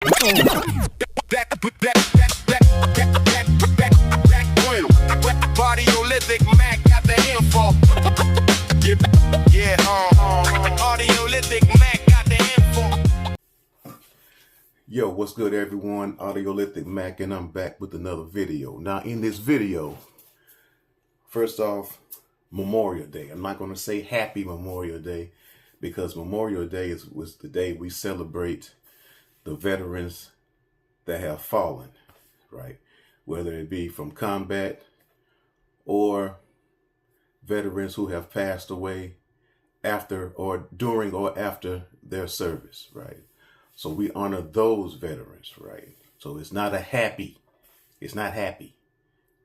Audiolithic Mac got the info. Yeah, Audiolithic Mac got the info. Yo, what's good everyone? Audiolithic Mac, and I'm back with another video. Now in this video, first off, Memorial Day. I'm not going to say Happy Memorial Day because Memorial Day was the day we celebrate the veterans that have fallen, right? Whether it be from combat or veterans who have passed away after or during or after their service, right? So we honor those veterans, right? So it's not happy,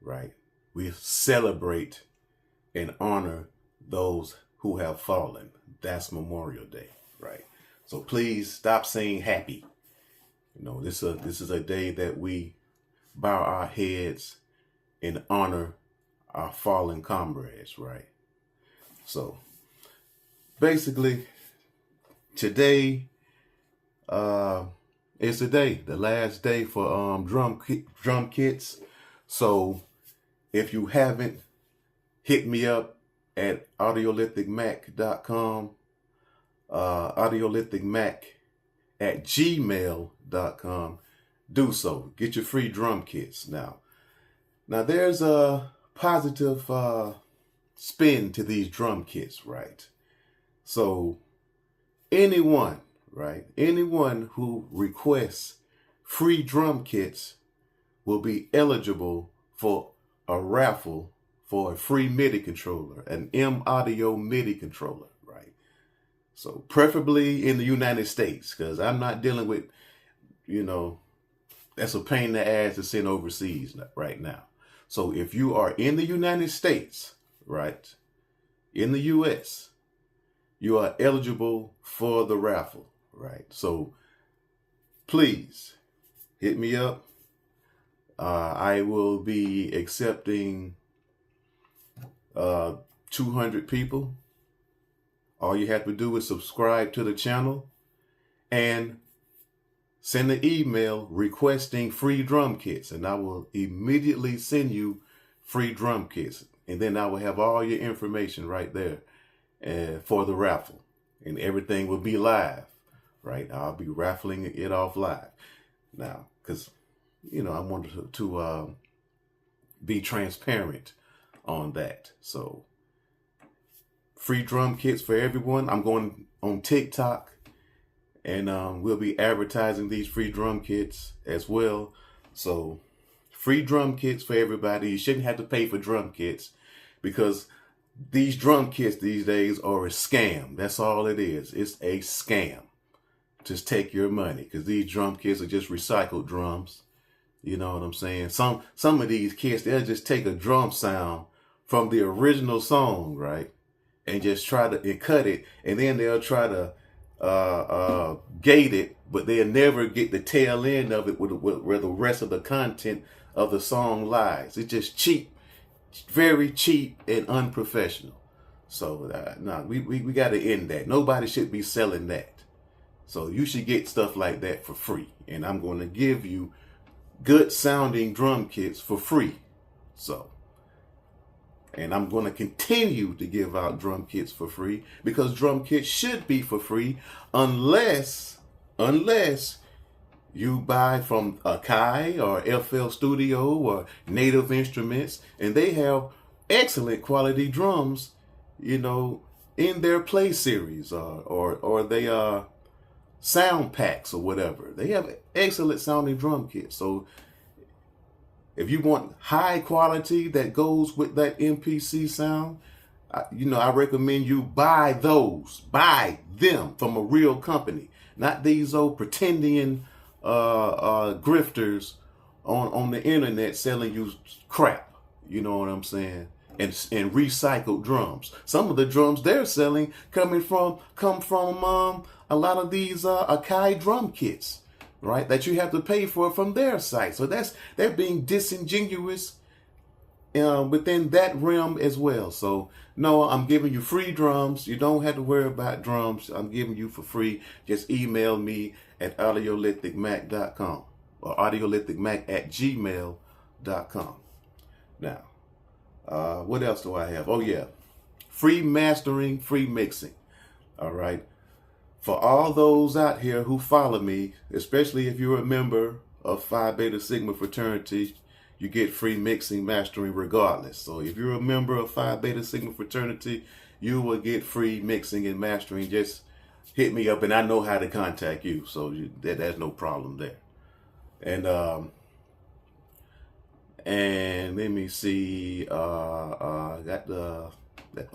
right? We celebrate and honor those who have fallen. That's Memorial Day, right? So please stop saying happy. You know, this is a day that we bow our heads and honor our fallen comrades, right? So basically, today is the last day for drum kits. So if you haven't, hit me up at audiolithicmac.com, audiolithicmac@gmail.com. Do so. Get your free drum kits. Now there's a positive spin to these drum kits, right? So anyone who requests free drum kits will be eligible for a raffle for a free MIDI controller, an M-Audio MIDI controller, right? So preferably in the United States, because I'm not dealing with, that's a pain in the ass to send overseas right now. So if you are in the United States, right, in the U.S., you are eligible for the raffle, right? So please hit me up. I will be accepting 200 people. All you have to do is subscribe to the channel and send an email requesting free drum kits, and I will immediately send you free drum kits. And then I will have all your information right there for the raffle, and everything will be live, right? I'll be raffling it off live now, because I wanted to be transparent on that. So free drum kits for everyone. I'm going on TikTok, and we'll be advertising these free drum kits as well. So free drum kits for everybody. You shouldn't have to pay for drum kits, because these drum kits these days are a scam. That's all it is. It's a scam. Just take your money, because these drum kits are just recycled drums. You know what I'm saying? Some of these kits, they'll just take a drum sound from the original song, right, and just try to cut it, and then they'll try to gate it, but they'll never get the tail end of it where the rest of the content of the song lies. It's just cheap, very cheap and unprofessional. So we got to end that. Nobody should be selling that. So you should get stuff like that for free, and I'm going to give you good sounding drum kits for free. So, and I'm going to continue to give out drum kits for free, because drum kits should be for free unless you buy from Akai or FL Studio or Native Instruments, and they have excellent quality drums, in their play series or they are sound packs or whatever. They have excellent sounding drum kits. So if you want high quality that goes with that MPC sound, I recommend you buy them from a real company, not these old pretending grifters on the internet selling you crap. You know what I'm saying? And recycled drums. Some of the drums they're selling come from a lot of these Akai drum kits, right, that you have to pay for from their site. So they're being disingenuous within that realm as well. So no, I'm giving you free drums. You don't have to worry about drums. I'm giving you for free. Just email me at audiolithicmac.com or audiolithicmac@gmail.com. Now, what else do I have? Oh yeah, free mastering, free mixing. All right. For all those out here who follow me, especially if you're a member of Phi Beta Sigma fraternity, you get free mixing, mastering regardless. So if you're a member of Phi Beta Sigma fraternity, you will get free mixing and mastering. Just hit me up and I know how to contact you. So there's no problem there. And let me see, oh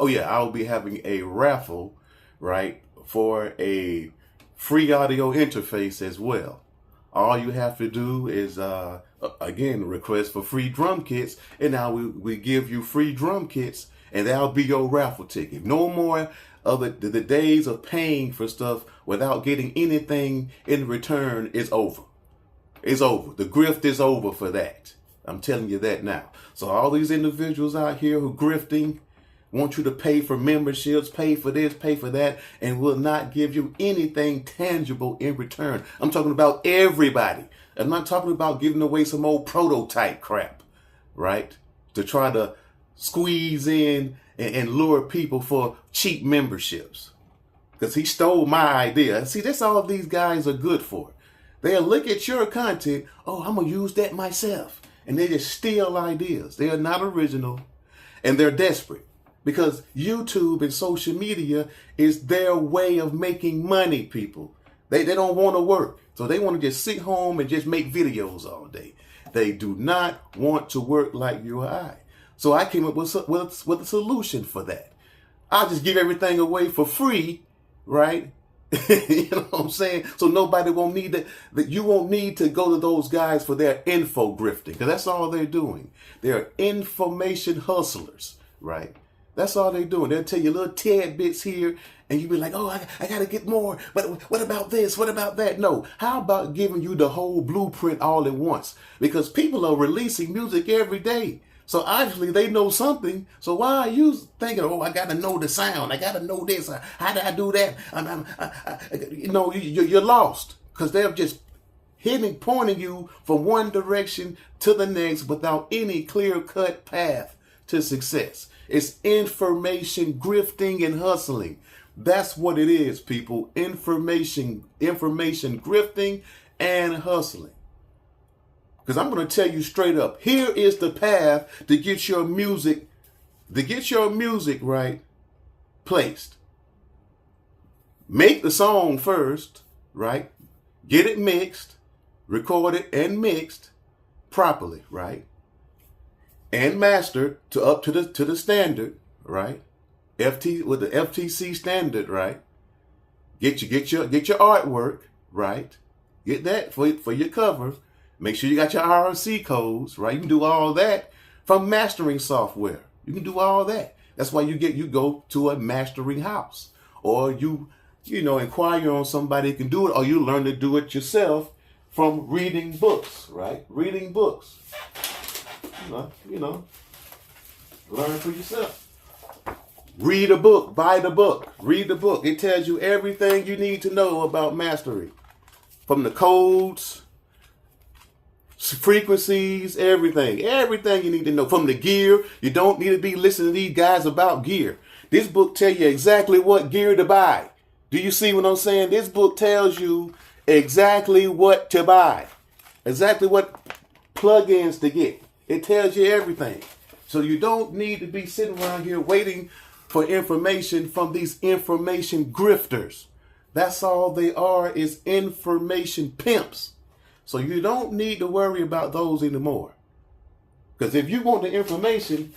yeah, I'll be having a raffle, right, for a free audio interface as well. All you have to do is, again, request for free drum kits, and now we give you free drum kits, and that'll be your raffle ticket. No more of the days of paying for stuff without getting anything in return is over. It's over. The grift is over for that. I'm telling you that now. So all these individuals out here who grifting, want you to pay for memberships, pay for this, pay for that, and will not give you anything tangible in return. I'm talking about everybody. I'm not talking about giving away some old prototype crap, right? To try to squeeze in and lure people for cheap memberships. Because he stole my idea. See, that's all these guys are good for. They'll look at your content, oh, I'm going to use that myself. And they just steal ideas. They are not original, and they're desperate. Because YouTube and social media is their way of making money, people. They don't want to work. So they want to just sit home and just make videos all day. They do not want to work like you or I. So I came up with a solution for that. I'll just give everything away for free, right? You know what I'm saying? So nobody won't need that. You won't need to go to those guys for their info grifting, because that's all they're doing. They're information hustlers, right? That's all they're doing. They'll tell you little tidbits here, and you be like, oh, I got to get more. But what about this? What about that? No. How about giving you the whole blueprint all at once? Because people are releasing music every day. So obviously they know something. So why are you thinking, oh, I got to know the sound. I got to know this. How do I do that? You're lost, because they're just pointing you from one direction to the next without any clear-cut path to success. It's information grifting and hustling. That's what it is, people. Information grifting and hustling. Because I'm going to tell you straight up, here is the path to get your music, right, placed. Make the song first, right? Get it mixed, recorded and mixed properly, right? And mastered up to the standard, right? With the FTC standard, right? Get your artwork, right? Get that for your cover. Make sure you got your RC codes, right? You can do all that from mastering software. You can do all that. That's why you go to a mastering house, or you inquire on somebody who can do it, or you learn to do it yourself from reading books, right? Reading books. Learn for yourself. Read a book, buy the book, read the book. It tells you everything you need to know about mastering. From the codes, frequencies, everything you need to know. From the gear, you don't need to be listening to these guys about gear. This book tells you exactly what gear to buy. Do you see what I'm saying? This book tells you exactly what to buy, exactly what plugins to get. It tells you everything. So you don't need to be sitting around here waiting for information from these information grifters. That's all they are, is information pimps. So you don't need to worry about those anymore. Because if you want the information,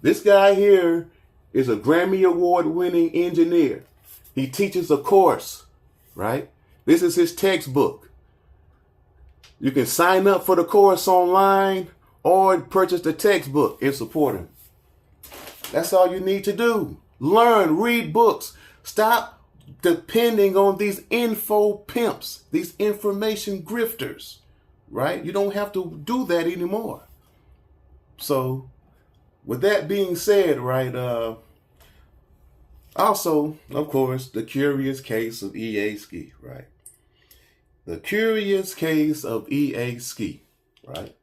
this guy here is a Grammy Award winning engineer. He teaches a course, right? This is his textbook. You can sign up for the course online or purchase the textbook and support him. That's all you need to do. Learn, read books. Stop depending on these info pimps, these information grifters, right? You don't have to do that anymore. So with that being said, right, also, of course, the curious case of EA Ski, right? The curious case of EA Ski, right?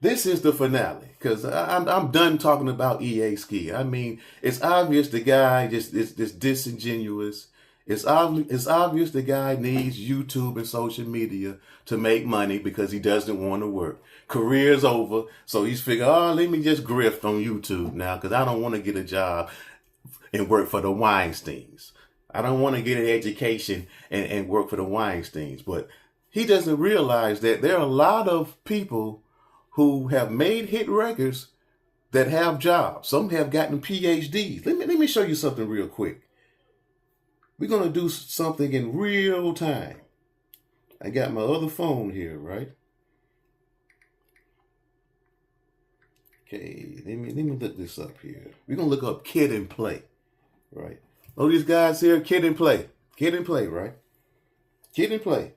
This is the finale, because I'm done talking about EA Ski. I mean, it's obvious the guy just is disingenuous. It's obvious the guy needs YouTube and social media to make money because he doesn't want to work. Career's over, so he's figured, oh, let me just grift on YouTube now because I don't want to get a job and work for the Weinsteins. I don't want to get an education and work for the Weinsteins. But he doesn't realize that there are a lot of people who have made hit records that have jobs. Some have gotten PhDs. Let me show you something real quick. We're going to do something in real time. I got my other phone here, right? Okay, let me look this up here. We're going to look up Kid and Play, right? Oh, these guys here, Kid and Play. Kid and Play, right? Kid and Play.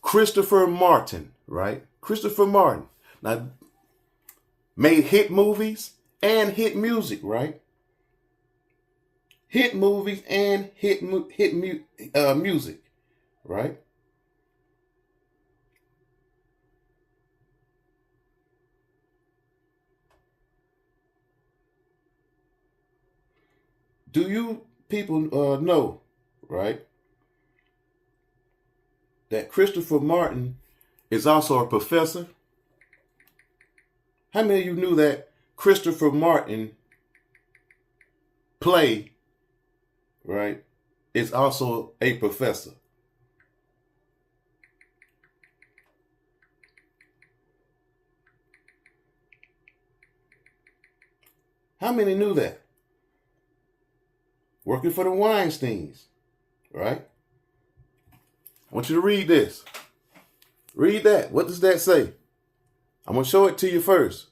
Christopher Martin, right? Christopher Martin. Now, made hit movies and hit music, right? Hit movies and hit music, right? Do you people know, right, that Christopher Martin is also a professor? How many of you knew that Christopher Martin play, right, is also a professor? How many knew that? Working for the Weinsteins, right? I want you to read this. Read that. What does that say? I'm going to show it to you first.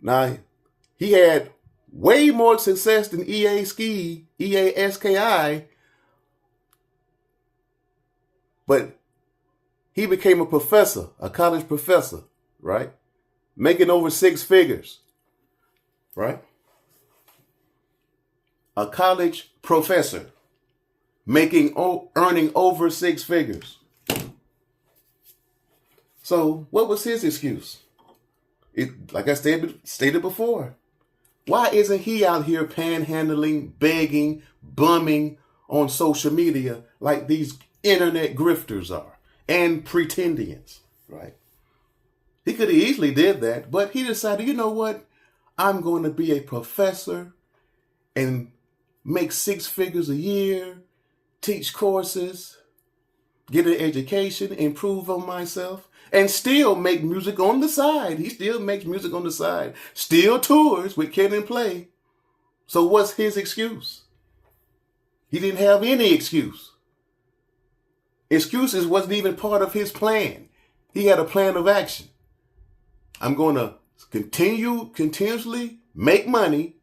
Now, he had way more success than EA Ski, EASKI, but he became a professor, a college professor, right? Making over 6 figures, right? A college professor earning over 6 figures. So what was his excuse? Like I stated before, why isn't he out here panhandling, begging, bumming on social media like these internet grifters are and pretendians, right? He could have easily did that, but he decided, you know what? I'm going to be a professor and make 6 figures a year, teach courses, get an education, improve on myself, and still make music on the side. He still makes music on the side, still tours with Kid and Play. So what's his excuse? He didn't have any excuse. Excuses wasn't even part of his plan. He had a plan of action. I'm going to continuously make money,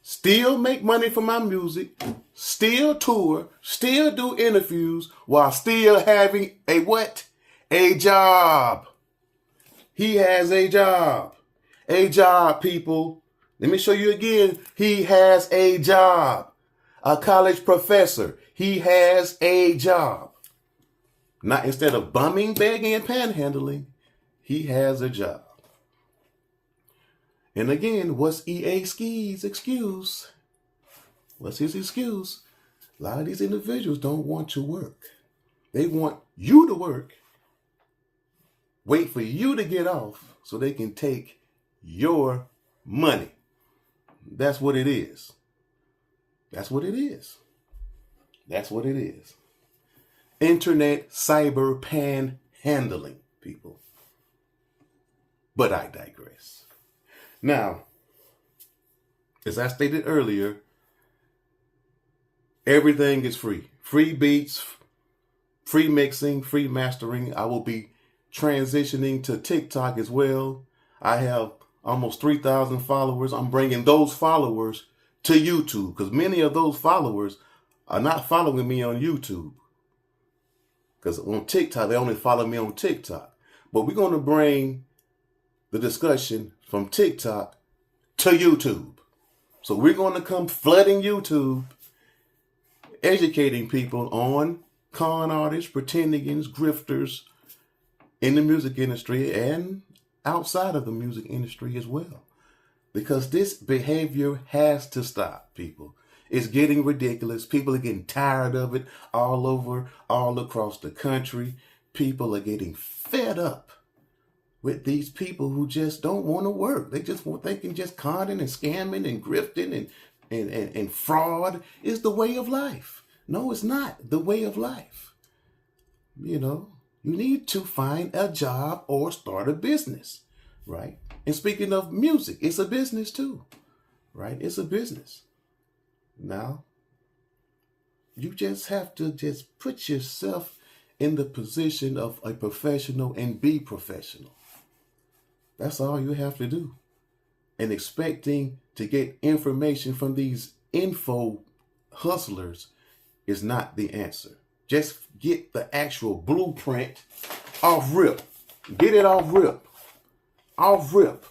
still make money for my music, still tour, still do interviews, while still having a what? A job. He has a job. A job, people. Let me show you again. He has a job. A college professor. He has a job. Not instead of bumming, begging, and panhandling, he has a job. And again, what's EA Ski's excuse? What's his excuse? A lot of these individuals don't want to work. They want you to work, wait for you to get off so they can take your money. That's what it is. That's what it is. That's what it is. Internet cyber panhandling, people. But I digress. Now, as I stated earlier, everything is free. Free beats, free mixing, free mastering. I will be transitioning to TikTok as well. I have almost 3,000 followers. I'm bringing those followers to YouTube because many of those followers are not following me on YouTube. Because on TikTok, they only follow me on TikTok. But we're going to bring the discussion from TikTok to YouTube. So we're going to come flooding YouTube, educating people on con artists, pretendigans, grifters in the music industry and outside of the music industry as well. Because this behavior has to stop, people. It's getting ridiculous. People are getting tired of it all over, all across the country. People are getting fed up with these people who just don't want to work. They can just conning and scamming and grifting and fraud is the way of life. No, it's not the way of life. You know, you need to find a job or start a business, right? And speaking of music, it's a business too, right? It's a business. Now, you just have to just put yourself in the position of a professional and be professional. That's all you have to do. And expecting to get information from these info hustlers is not the answer. Just get the actual blueprint off rip. Get it off rip. Off rip.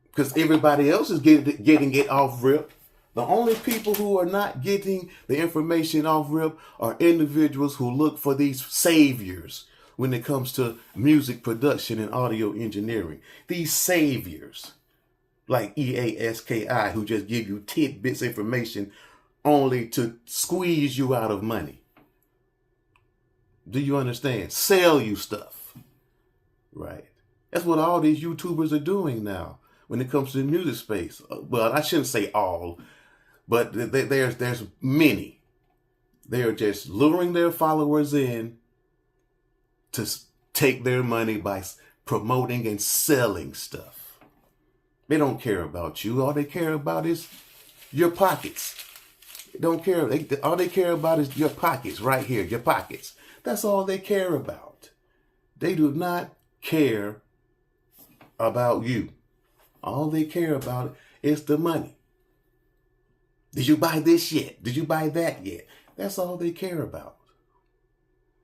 Because everybody else is getting it off rip. The only people who are not getting the information off rip are individuals who look for these saviors when it comes to music production and audio engineering. These saviors like EASKI who just give you tidbits information only to squeeze you out of money. Do you understand? Sell you stuff. Right. That's what all these YouTubers are doing now when it comes to the music space. Well, I shouldn't say all, but there's many. They are just luring their followers in to take their money by promoting and selling stuff. They don't care about you. All they care about is your pockets. They don't care. All they care about is your pockets right here, your pockets. That's all they care about. They do not care about you. All they care about is the money. Did you buy this yet? Did you buy that yet? That's all they care about.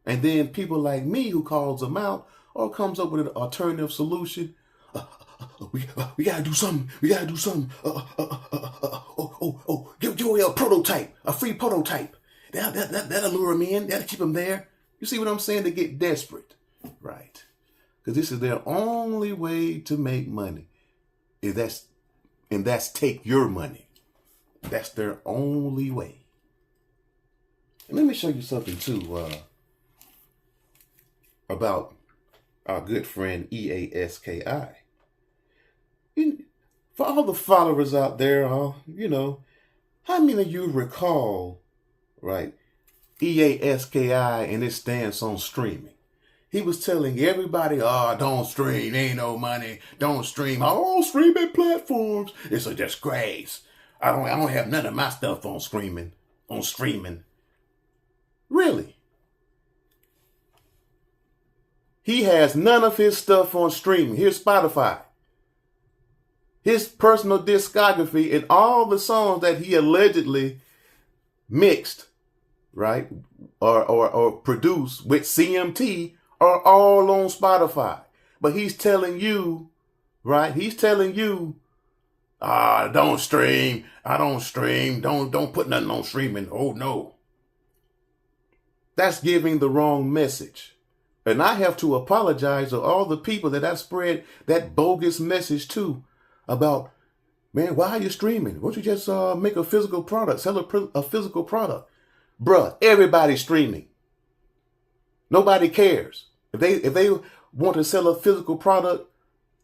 And then people like me who calls them out or comes up with an alternative solution. We gotta do something. We gotta do something. Give away a prototype, a free prototype. That'll lure them in. That'll keep them there. You see what I'm saying? They get desperate, right? Because this is their only way to make money. That's take your money. That's their only way. And let me show you something too about our good friend EASKI. For all the followers out there, how many of you recall, right, EASKI and its stance on streaming? He was telling everybody, don't stream, ain't no money, don't stream. All streaming platforms, it's a disgrace. I don't have none of my stuff on streaming. Really? He has none of his stuff on streaming. Here's Spotify. His personal discography and all the songs that he allegedly mixed, right, or produced with CMT are all on Spotify. But he's telling you, right, don't stream. I don't stream. Don't put nothing on streaming. Oh, no. That's giving the wrong message. And I have to apologize to all the people that I spread that bogus message to about, man, why are you streaming? Why don't you just make a physical product, sell a physical product? Bruh, everybody's streaming. Nobody cares. If they want to sell a physical product,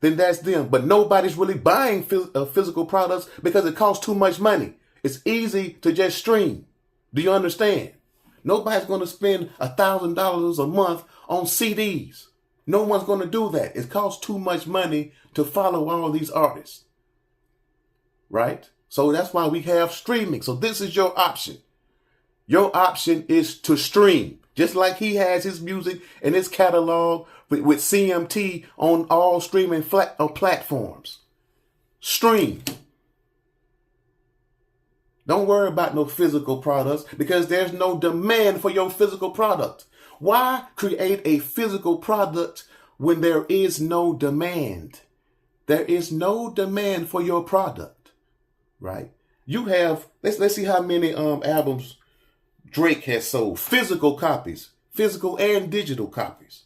then that's them. But nobody's really buying physical products because it costs too much money. It's easy to just stream. Do you understand? Nobody's going to spend $1,000 a month on CDs. No one's going to do that. It costs too much money to follow all these artists. Right? So that's why we have streaming. So this is your option. Your option is to stream. Just like he has his music and his catalog with CMT on all streaming platforms. Stream. Don't worry about no physical products because there's no demand for your physical product. Why create a physical product when there is no demand? There is no demand for your product, right? You have, let's see how many albums Drake has sold, physical copies, physical and digital copies.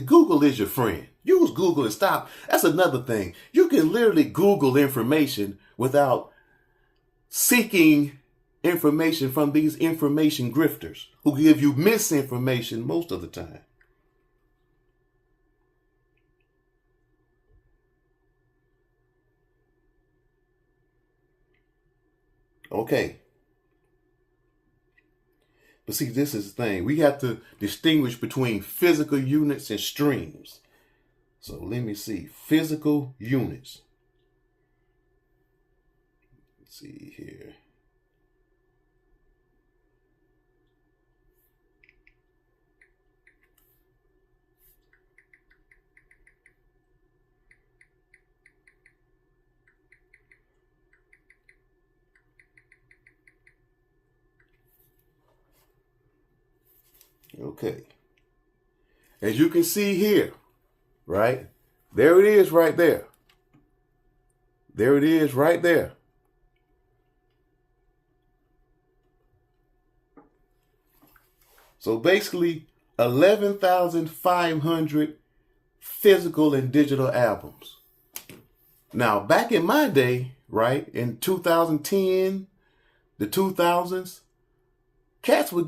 Google is your friend. Use Google and stop. That's another thing. You can literally Google information without seeking information from these information grifters who give you misinformation most of the time. Okay. But see, this is the thing. We have to distinguish between physical units and streams. So let me see. Physical units. Let's see here. Okay. As you can see here, right? There it is right there. There it is right there. So basically 11,500 physical and digital albums. Now, back in my day, right, in 2010, the 2000s, cats were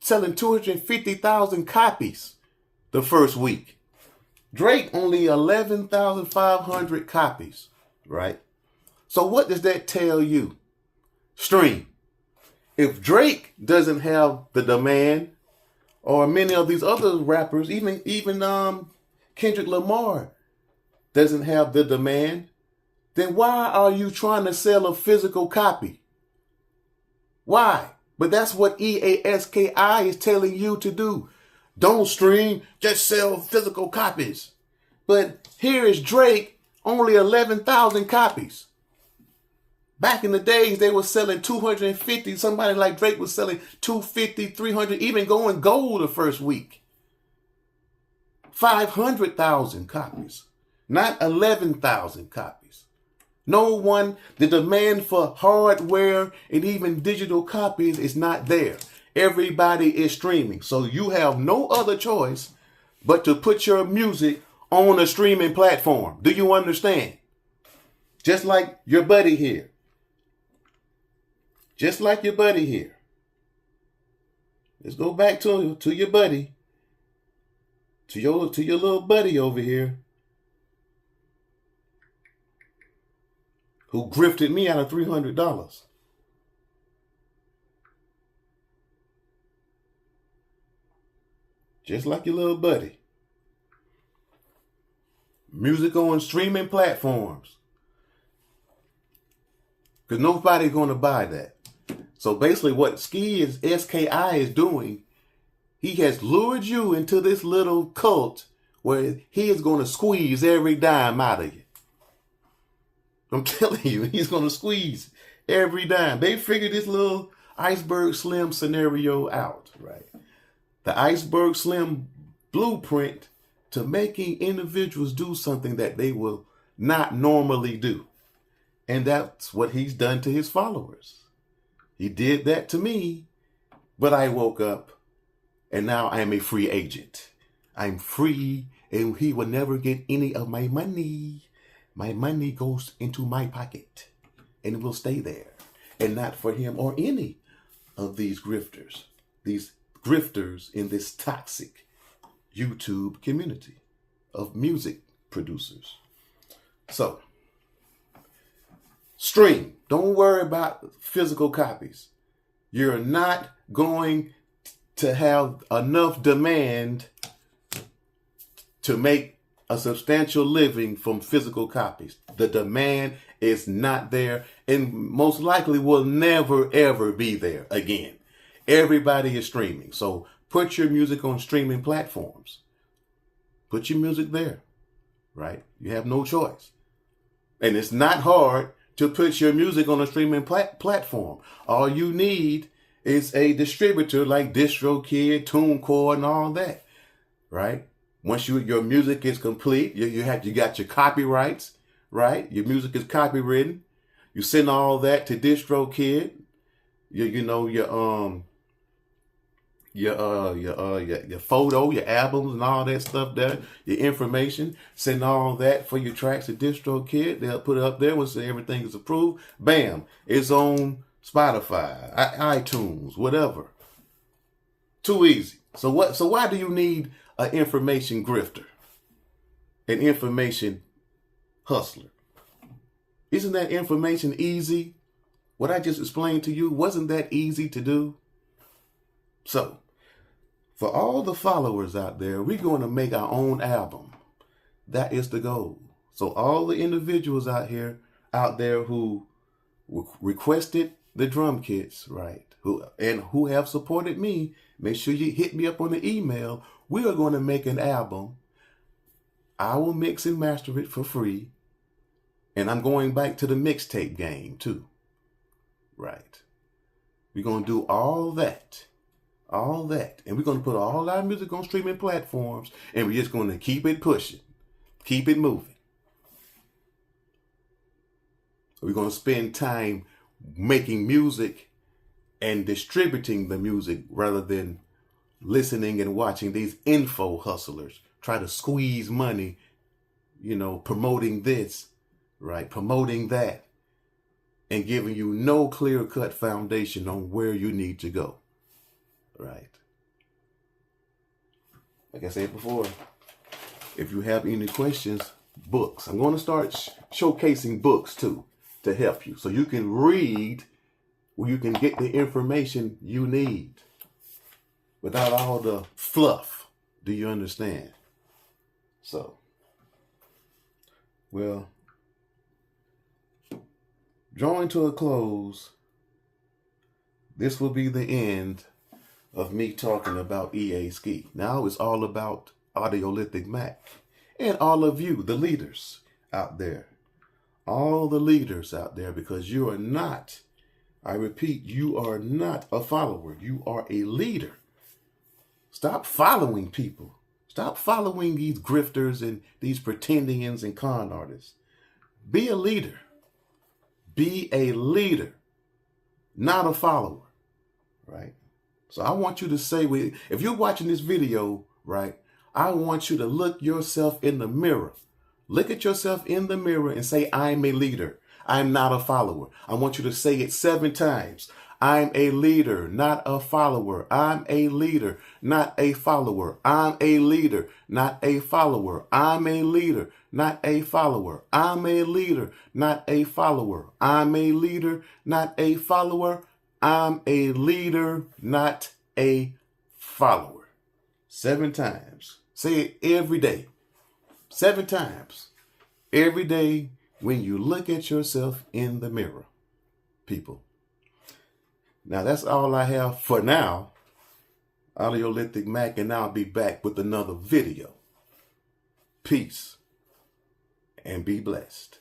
selling 250,000 copies the first week. Drake only 11,500 copies, right? So what does that tell you? Stream. If Drake doesn't have the demand, or many of these other rappers, even Kendrick Lamar doesn't have the demand, then why are you trying to sell a physical copy? Why? But that's what EASKI is telling you to do. Don't stream, just sell physical copies. But here is Drake, only 11,000 copies. Back in the days, they were selling 250. Somebody like Drake was selling 250, 300, even going gold the first week. 500,000 copies, not 11,000 copies. The demand for hardware and even digital copies is not there. Everybody is streaming. So you have no other choice but to put your music on a streaming platform. Do you understand? Just like your buddy here. Just like your buddy here. Let's go back to your buddy. To your little buddy over here. Who grifted me out of $300. Just like your little buddy. Music on streaming platforms. Because nobody's going to buy that. So basically what SKI is doing, he has lured you into this little cult where he is going to squeeze every dime out of you. I'm telling you, he's going to squeeze every dime. They figured this little Iceberg Slim scenario out, right? The Iceberg Slim blueprint to making individuals do something that they will not normally do. And that's what he's done to his followers. He did that to me, but I woke up and now I am a free agent. I'm free and he will never get any of my money. My money goes into my pocket and it will stay there and not for him or any of these grifters in this toxic YouTube community of music producers. So, stream. Don't worry about physical copies. You're not going to have enough demand to make a substantial living from physical copies. The demand is not there and most likely will never, ever be there again. Everybody is streaming. So put your music on streaming platforms. Put your music there, right? You have no choice. And it's not hard to put your music on a streaming platform. All you need is a distributor like DistroKid, TuneCore, and all that, right? Once your music is complete, you got your copyrights, right? Your music is copywritten. You send all that to DistroKid. Your photo, your albums, and all that stuff there, your information. Send all that for your tracks to DistroKid. They'll put it up there once everything is approved. Bam, it's on Spotify, iTunes, whatever. Too easy. So why do you need an information grifter, an information hustler? Isn't that information easy? What I just explained to you, wasn't that easy to do? So, for all the followers out there, we're going to make our own album. That is the goal. So all the individuals out there who requested the drum kits, right, who have supported me, make sure you hit me up on the email. We are going to make an album. I will mix and master it for free. And I'm going back to the mixtape game too. Right. We're going to do all that. And we're going to put all our music on streaming platforms, and we're just going to keep it pushing, keep it moving. We're going to spend time making music and distributing the music rather than listening and watching these info hustlers try to squeeze money, promoting this, right? Promoting that, and giving you no clear-cut foundation on where you need to go. Right. Like I said before, if you have any questions, books. I'm going to start showcasing books too to help you, so you can read where you can get the information you need without all the fluff. Do you understand? So, well, drawing to a close, this will be the end of me talking about EA Ski. Now it's all about Audiolithic Mac and all of you, the leaders out there. All the leaders out there, because you are not, I repeat, you are not a follower. You are a leader. Stop following people. Stop following these grifters and these pretendians and con artists. Be a leader. Be a leader, not a follower, right? So I want you to say, if you're watching this video, right, I want you to look yourself in the mirror. Look at yourself in the mirror and say, I'm a leader. I'm not a follower. I want you to say it 7 times. I'm a leader, not a follower. I'm a leader, not a follower. I'm a leader, not a follower. I'm a leader, not a follower. I'm a leader, not a follower. I'm a leader, not a follower. I'm a leader, not a follower. 7 times. Say it every day. 7 times. Every day when you look at yourself in the mirror, people. Now, that's all I have for now. Audiolithic Mac, and I'll be back with another video. Peace and be blessed.